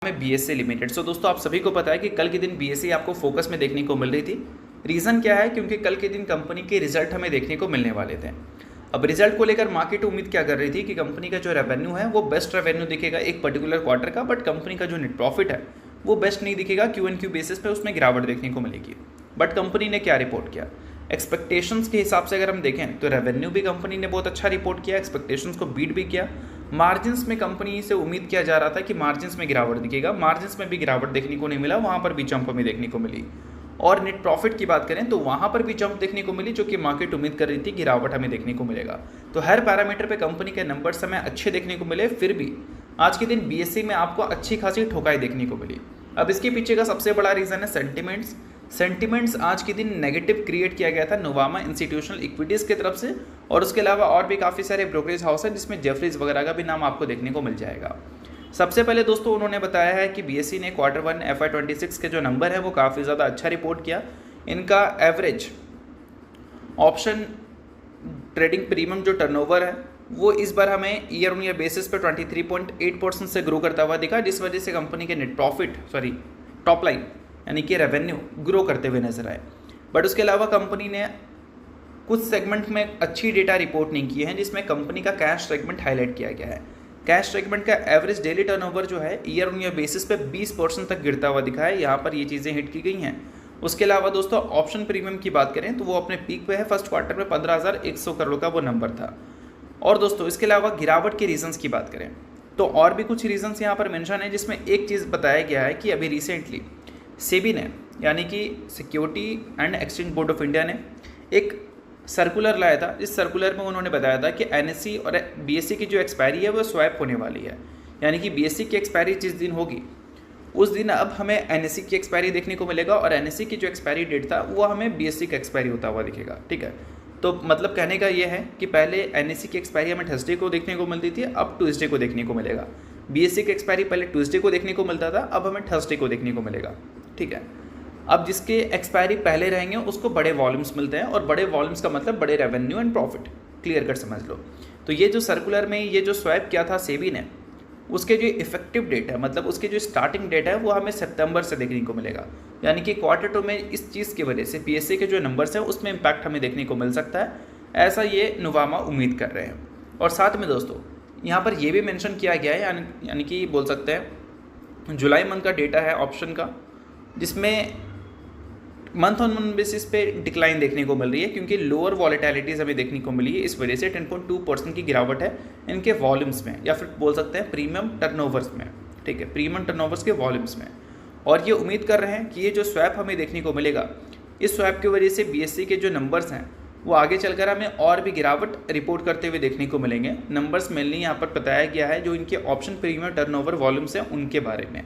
है BSE limited. सो दोस्तों, आप सभी को पता है कि कल के दिन बीएसई आपको फोकस में देखने को मिल रही थी। रीज़न क्या है? क्योंकि कल के दिन कंपनी के रिजल्ट हमें देखने को मिलने वाले थे। अब रिजल्ट को लेकर मार्केट उम्मीद क्या कर रही थी कि कंपनी का जो रेवेन्यू है वो बेस्ट रेवेन्यू दिखेगा एक पर्टिकुलर क्वार्टर का, बट कंपनी का जो नेट प्रॉफिट है वो बेस्ट नहीं दिखेगा, क्यू बेसिस पे उसमें गिरावट देखने को मिलेगी। बट कंपनी ने क्या रिपोर्ट किया? एक्सपेक्टेशंस के हिसाब से अगर हम देखें तो रेवेन्यू भी कंपनी ने बहुत अच्छा रिपोर्ट किया, एक्सपेक्टेशंस को बीट भी किया। मार्जिन्स में कंपनी से उम्मीद किया जा रहा था कि मार्जिन्स में गिरावट दिखेगा, मार्जिन्स में भी गिरावट देखने को नहीं मिला, वहाँ पर भी जंप हमें देखने को मिली। और नेट प्रॉफिट की बात करें तो वहाँ पर भी जंप देखने को मिली, जो कि मार्केट उम्मीद कर रही थी गिरावट हमें देखने को मिलेगा। तो हर पैरामीटर पे कंपनी के नंबर्स हमें अच्छे देखने को मिले, फिर भी आज के दिन बीएसई में आपको अच्छी खासी ठोकाई देखने को मिली। अब इसके पीछे का सबसे बड़ा रीज़न है सेंटिमेंट्स आज के दिन नेगेटिव क्रिएट किया गया था नोवामा इंस्टीट्यूशनल इक्विटीज़ की तरफ से, और उसके अलावा और भी काफ़ी सारे ब्रोकरेज हाउस हैं जिसमें जेफरीज वगैरह का भी नाम आपको देखने को मिल जाएगा। सबसे पहले दोस्तों उन्होंने बताया है कि बीएसई ने Q1 FY26 के जो नंबर है वो काफ़ी ज़्यादा अच्छा रिपोर्ट किया। इनका एवरेज ऑप्शन ट्रेडिंग प्रीमियम जो टर्नओवर है वो इस बार हमें ईयर ऑन ईयर बेसिस पे 23.8% से ग्रो करता हुआ दिखा, जिस वजह से कंपनी के नेट प्रॉफिट टॉप लाइन यानी कि रेवेन्यू ग्रो करते हुए नजर आए। बट उसके अलावा कंपनी ने कुछ सेगमेंट में अच्छी डेटा रिपोर्ट नहीं की है, जिसमें कंपनी का कैश सेगमेंट हाईलाइट किया गया है। कैश सेगमेंट का एवरेज डेली टर्नओवर जो है ईयर ऑन ईयर बेसिस पे 20% तक गिरता हुआ दिखा है, यहाँ पर ये चीज़ें हिट की गई हैं। उसके अलावा दोस्तों ऑप्शन प्रीमियम की बात करें तो वो अपने पीक पे है, फर्स्ट क्वार्टर में 15,100 करोड़ का वो नंबर था। और दोस्तों इसके अलावा गिरावट के रीजंस की बात करें तो और भी कुछ रीजंस यहाँ पर मेंशन है, जिसमें एक चीज़ बताया गया है कि अभी रिसेंटली सेबी ने यानी कि security and exchange board of India ने एक सर्कुलर लाया था। इस सर्कुलर में उन्होंने बताया था कि एनएससी और बीएसई की जो एक्सपायरी है वो स्वैप होने वाली है, यानी कि बीएसई की एक्सपायरी जिस दिन होगी उस दिन अब हमें एनएससी की एक्सपायरी देखने को मिलेगा, और एनएससी की जो एक्सपायरी डेट था वो हमें बीएसई का एक्सपायरी होता हुआ दिखेगा। ठीक है, तो मतलब कहने का ये है कि पहले एनएससी की एक्सपायरी हमें थर्सडे को देखने को मिलती थी, अब ट्यूसडे को देखने को मिलेगा। बीएसई की एक्सपायरी पहले ट्यूसडे को देखने को मिलता था, अब हमें थर्सडे को देखने को मिलेगा। ठीक है, अब जिसके एक्सपायरी पहले रहेंगे उसको बड़े वॉल्यूम्स मिलते हैं, और बड़े वॉल्यूम्स का मतलब बड़े revenue and profit, clear cut समझ लो। तो ये जो सर्कुलर में ये जो स्वैप किया था सेबी ने, उसके जो इफेक्टिव डेट है मतलब उसके जो स्टार्टिंग डेट है वो हमें सितंबर से देखने को मिलेगा, यानी कि Q2 में इस चीज़ की वजह से बीएसई के जो नंबर्स हैं उसमें इम्पैक्ट हमें देखने को मिल सकता है, ऐसा ये नोवामा उम्मीद कर रहे हैं। और साथ में दोस्तों यहाँ पर ये भी मेंशन किया गया है, यानी कि बोल सकते हैं जुलाई मंथ का डेटा है ऑप्शन का, जिसमें मंथ ऑन मंथ बेसिस पे डिक्लाइन देखने को मिल रही है, क्योंकि लोअर वॉलेटिलिटीज़ हमें देखने को मिली है। इस वजह से 10.2% की गिरावट है इनके वॉल्यूम्स में, या फिर बोल सकते हैं प्रीमियम टर्नओवर्स में। ठीक है, प्रीमियम टर्नओवर्स के वॉल्यूम्स में। और ये उम्मीद कर रहे हैं कि ये जो स्वैप हमें देखने को मिलेगा, इस स्वैप की वजह से बीएसई के जो नंबर्स हैं वो आगे चलकर हमें और भी गिरावट रिपोर्ट करते हुए देखने को मिलेंगे। नंबर्स मेनली यहाँ पर बताया गया है जो इनके ऑप्शन प्रीमियम टर्नओवर वॉल्यूम्स हैं उनके बारे में।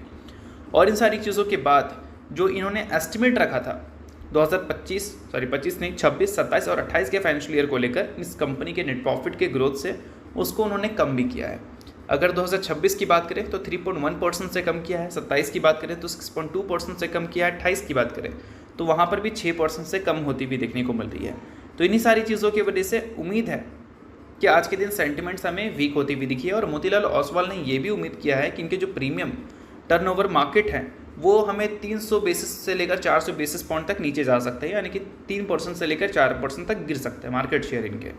और इन सारी चीज़ों के बाद जो इन्होंने एस्टिमेट रखा था 26, 27, 28 और 28 के फाइनेंशियल ईयर को लेकर इस कंपनी के नेट प्रॉफिट के ग्रोथ से, उसको उन्होंने कम भी किया है। अगर 2026 की बात करें तो 3.1% से कम किया है, 27 की बात करें तो 6.2% से कम किया है, 28 की बात करें तो वहाँ पर भी 6% से कम होती भी देखने को मिल रही है। तो इन्हीं सारी चीज़ों की वजह से उम्मीद है कि आज के दिन सेंटिमेंट्स हमें वीक होती हुई दिखी है। और मोतीलाल ओसवाल ने ये भी उम्मीद किया है कि इनके जो प्रीमियम टर्नओवर मार्केट है वो हमें 300 बेसिस से लेकर 400 बेसिस पॉइंट तक नीचे जा सकते हैं, यानी कि 3% से लेकर 4% तक गिर सकते हैं मार्केट शेयर इनके।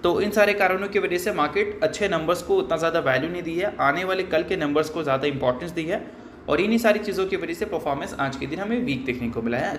तो इन सारे कारणों की वजह से मार्केट अच्छे नंबर्स को उतना ज़्यादा वैल्यू नहीं दी है, आने वाले कल के नंबर्स को ज़्यादा इंपॉर्टेंस दी है, और इन्हीं सारी चीज़ों की वजह से परफॉर्मेंस आज के दिन हमें वीक देखने को मिला है।